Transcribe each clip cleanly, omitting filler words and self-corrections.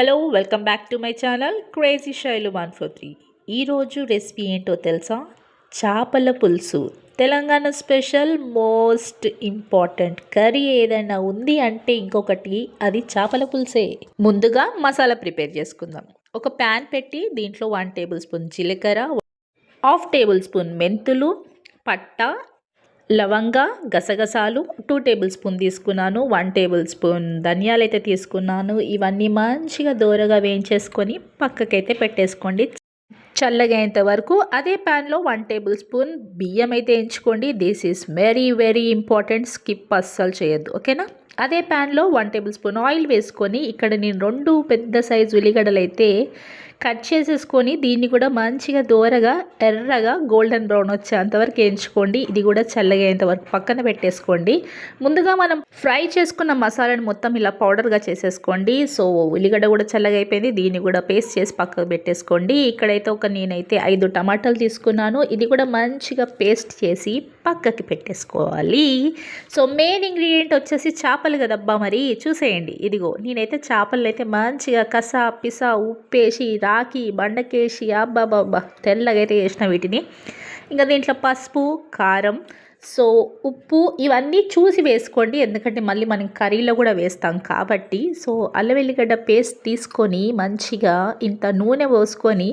Hello welcome back to my channel crazy Shailu 143. ఈరోజు recipe ఏంటో తెలుసా? చేపల పులుసు. Telangana special most important curry ఏదైనా ఉంది అంటే ఇంకొకటి అది చేపల పులుసే. ముందుగా మసాలా ప్రిపేర్ చేసుకుందాం. ఒక ప్యాన్ పెట్టి దీంట్లో 1 టేబుల్ స్పూన్ జీలకర్ర, 1/2 టేబుల్ స్పూన్ మెంతులు, పట్ట, లవంగ, గసగసాలు 2 టేబుల్ స్పూన్ తీసుకున్నాను. 1 టేబుల్ స్పూన్ ధనియాలు అయితే తీసుకున్నాను. ఇవన్నీ మంచిగా దోరగా వేయించేసుకొని పక్కకైతే పెట్టేసుకోండి చల్లగైనంత వరకు. అదే ప్యాన్లో 1 టేబుల్ స్పూన్ బియ్యం అయితే ఎంచుకోండి. This is very very important, skip అస్సలు చేయొద్దు, ఓకేనా? అదే ప్యాన్లో 1 టేబుల్ స్పూన్ ఆయిల్ వేసుకొని ఇక్కడ నేను 2 పెద్ద సైజు ఉల్లిగడ్డలు అయితే కట్ చేసేసుకొని దీన్ని కూడా మంచిగా దోరగా ఎర్రగా గోల్డెన్ బ్రౌన్ వచ్చేంతవరకు వేయించుకోండి. ఇది కూడా చల్లగయ్యేంతవరకు పక్కన పెట్టేసుకోండి. ముందుగా మనం ఫ్రై చేసుకున్న మసాలాను మొత్తం ఇలా పౌడర్గా చేసేసుకోండి. సో ఉల్లిగడ్డ కూడా చల్లగా అయిపోయింది. దీన్ని కూడా పేస్ట్ చేసి పక్కకు పెట్టేసుకోండి. ఇక్కడైతే నేనైతే 5 టమాటాలు తీసుకున్నాను. ఇది కూడా మంచిగా పేస్ట్ చేసి పక్కకి పెట్టేసుకోవాలి. సో మెయిన్ ఇంగ్రీడియంట్ వచ్చేసి చేపలు కదబ్బా, మరి చూసేయండి. ఇదిగో నేనైతే చేపలు అయితే మంచిగా కసా పిసా ఉప్పేసి రాకి బండకేసి అబ్బాబ్బా తెల్లగా అయితే వేసిన వీటిని. ఇంకా దీంట్లో పసుపు, కారం, సో ఉప్పు ఇవన్నీ చూసి వేసుకోండి, ఎందుకంటే మళ్ళీ మనం కర్రీలో కూడా వేస్తాం కాబట్టి. సో అల్లం వెల్లిగడ్డ పేస్ట్ తీసుకొని మంచిగా ఇంత నూనె పోసుకొని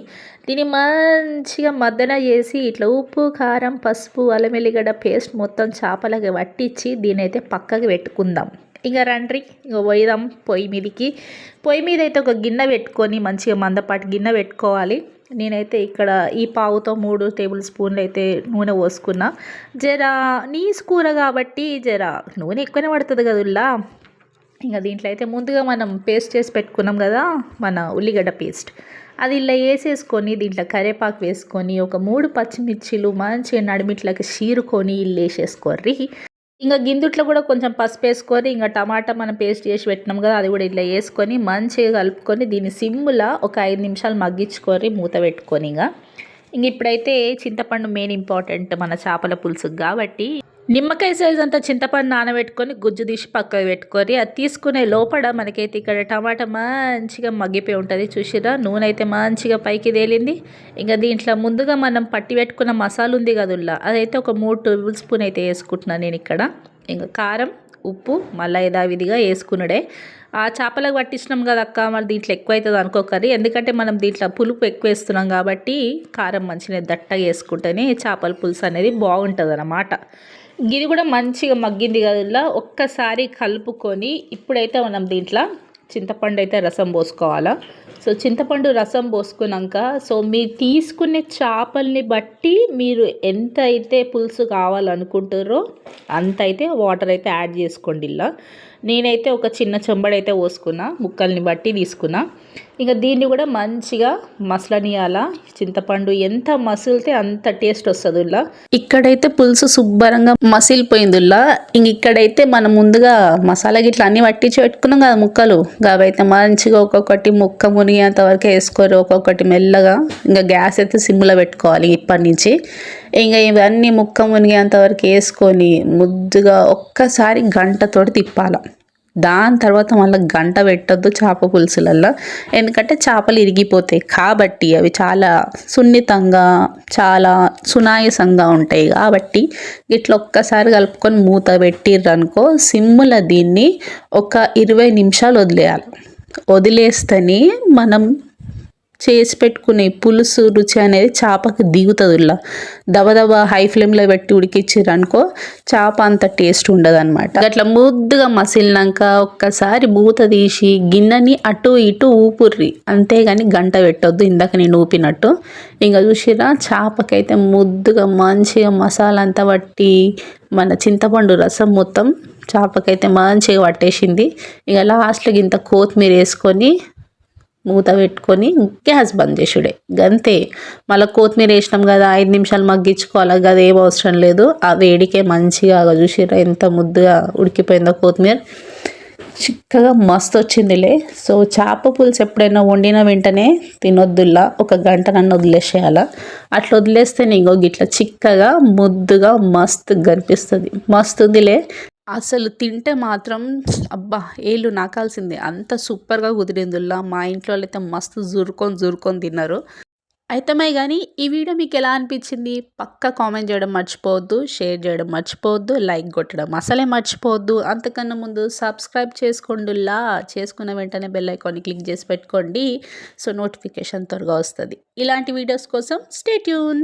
దీన్ని మంచిగా మద్దన చేసి ఇట్లా ఉప్పు, కారం, పసుపు, అల్లం వెల్లిగడ్డ పేస్ట్ మొత్తం చేపలకి పట్టించి దీని అయితే పక్కకి పెట్టుకుందాం. ఇంకా రండి ఇంకా పోయిదాం పొయ్యి మీదకి. పొయ్యి మీద అయితే ఒక గిన్నె పెట్టుకొని మంచిగా మందపాటి గిన్నె పెట్టుకోవాలి. నేనైతే ఇక్కడ ఈ పావుతో 3 టేబుల్ స్పూన్లు అయితే నూనె పోసుకున్నా. జరా నీసు కూర కాబట్టి జరా నూనె ఎక్కువనే పడుతుంది కదుల్లా. ఇంకా దీంట్లో అయితే ముందుగా మనం పేస్ట్ చేసి పెట్టుకున్నాం కదా మన ఉల్లిగడ్డ పేస్ట్, అది ఇలా వేసేసుకొని దీంట్లో కరివేపాకు వేసుకొని ఒక 3 పచ్చిమిర్చీలు మంచిగా నడిమిట్లకి చీరుకొని ఇల్లు వేసేసుకోర్రి. ఇంకా గిందుట్లో కూడా కొంచెం పసుపు వేసుకొని ఇంకా టమాటా మనం పేస్ట్ చేసి పెట్టినాం కదా అది కూడా ఇట్లా వేసుకొని మంచిగా కలుపుకొని దీన్ని సిమ్ములా ఒక 5 నిమిషాలు మగ్గించుకొని మూత పెట్టుకొని ఇంక ఇప్పుడైతే చింతపండు మెయిన్ ఇంపార్టెంట్ మన చేపల పులుసు కాబట్టి నిమ్మకాయ సైజ్ అంతా చింతపండు నానబెట్టుకొని గుజ్జు తీసి పక్కకు పెట్టుకొని అది తీసుకునే లోపల మనకైతే ఇక్కడ టమాటా మంచిగా మగ్గిపోయి ఉంటుంది. చూసిరా నూనె అయితే మంచిగా పైకి తేలింది. ఇంకా దీంట్లో ముందుగా మనం పట్టి పెట్టుకున్న మసాలా ఉంది కదుల్లా అదైతే ఒక 3 టేబుల్ స్పూన్ అయితే వేసుకుంటున్నాను నేను ఇక్కడ. ఇంకా కారం, ఉప్పు మళ్ళీ యథావిధిగా వేసుకున్నాడే. ఆ చేపలకు పట్టించినాం కదా అక్క, మరి దీంట్లో ఎక్కువ అవుతుంది అనుకోకరి, ఎందుకంటే మనం దీంట్లో పులుపు ఎక్కువ వేస్తున్నాం కాబట్టి కారం మంచిగా దట్టగా వేసుకుంటేనే చేపల పులుసు అనేది బాగుంటుంది అన్నమాట. ఇది కూడా మంచిగా మగ్గింది కదా, ఒక్కసారి కలుపుకొని ఇప్పుడైతే మనం దీంట్లో చింతపండు అయితే రసం పోసుకోవాలా. సో చింతపండు రసం పోసుకున్నాక సో మీరు తీసుకునే చేపల్ని బట్టి మీరు ఎంత అయితే పులుసు కావాలనుకుంటారో అంత అయితే వాటర్ అయితే యాడ్ చేసుకోండి. ఇలా నేనైతే ఒక చిన్న చెంబడైతే పోసుకున్నా, ముక్కల్ని బట్టి తీసుకున్నా. ఇక దీన్ని కూడా మంచిగా మసలనియాల. చింతపండు ఎంత మసిలితే అంత టేస్ట్ వస్తుంది. ఇక్కడైతే పులుసు శుభ్రంగా మసిలిపోయిందిలా. ఇక్కడైతే మనం ముందుగా మసాలా గిట్ల అన్ని పట్టించి పెట్టుకున్నాం కదా ముక్కలు, అవైతే మంచిగా ఒక్కొక్కటి ముక్క మునిగేంత వరకు వేసుకోరు, ఒక్కొక్కటి మెల్లగా. ఇంకా గ్యాస్ అయితే సిమ్లో పెట్టుకోవాలి ఇప్పటి నుంచి. ఇంకా ఇవన్నీ ముక్క మునిగేంత వరకు వేసుకొని ముద్దుగా ఒక్కసారి గంటతోటి తిప్పాల. దాని తర్వాత మళ్ళీ గంట పెట్టద్దు చేప పులుసులల్లో, ఎందుకంటే చేపలు ఇరిగిపోతాయి కాబట్టి అవి చాలా సున్నితంగా చాలా సునాయసంగా ఉంటాయి. కాబట్టి ఇట్లా ఒక్కసారి కలుపుకొని మూత పెట్టిర్రనుకో సిమ్ముల దీన్ని ఒక 20 నిమిషాలు వదిలేయాలి. వదిలేస్తేనే మనం చేసి పెట్టుకునే పులుసు రుచి అనేది చేపకి దిగుతుందిలా. దబదబ హై ఫ్లేమ్లో పెట్టి ఉడికిచ్చిర్రు అనుకో చేప అంత టేస్ట్ ఉండదు అనమాట. అట్లా ముద్దుగా మసిలినాక ఒక్కసారి మూత తీసి గిన్నెని అటు ఇటు ఊపుర్రి, అంతేగాని గంట పెట్టొద్దు ఇందాక నేను ఊపినట్టు. ఇంకా చూసిరా చేపకైతే ముద్దుగా మంచిగా మసాలా అంతా పట్టి మన చింతపండు రసం మొత్తం చేపకైతే మంచిగా పట్టేసింది. ఇక లాస్ట్లో ఇంత కొత్తిమీర వేసుకొని మూత పెట్టుకొని గ్యాస్ బంద్ చేసుడే గంతే. మళ్ళీ కొత్తిమీర వేసినాం కదా 5 నిమిషాలు మగ్గించుకోవాలి కదా, ఏం అవసరం లేదు. ఆ వేడికే మంచిగా చూసిరా ఎంత ముద్దుగా ఉడికిపోయిందో కొత్తిమీర, చిక్కగా మస్తు వచ్చిందిలే. సో చేప పులుసు ఎప్పుడైనా వండిన వెంటనే తినొద్దులా, ఒక గంట నన్ను వదిలేసేయాల. అట్లా వదిలేస్తే ఇంకో గిట్లా చిక్కగా ముద్దుగా మస్తు కనిపిస్తుంది. మస్తుందిలే. అసలు తింటే మాత్రం అబ్బా! ఏళ్ళు నాకాల్సిందే. అంత సూపర్‌గా కుదిరిందిల్లా. మా ఇంట్లో వాళ్ళైతే మస్తు జురుకొని తిన్నారు. అయితమే గానీ ఈ వీడియో మీకెలా అనిపిచ్చింది? పక్కా కామెంట్ జేయడం మర్చిపోవద్దు. షేర్ జేయడం మర్చిపోవద్దు. లైక్ గొట్టడం అసలే మర్చిపోవద్దు. అంతకన్నా ముందు సబ్స్క్రైబ్ చేసుకోండుల్లా. చేసుకున్న వెంటనే బెల్ ఐకాన్‌ని క్లిక్ జేసి పెట్టుకోండి. సో, నోటిఫికేషన్ త్వరగా వస్తది. ఇలాంటి వీడియోస్ కోసం స్టే ట్యూన్.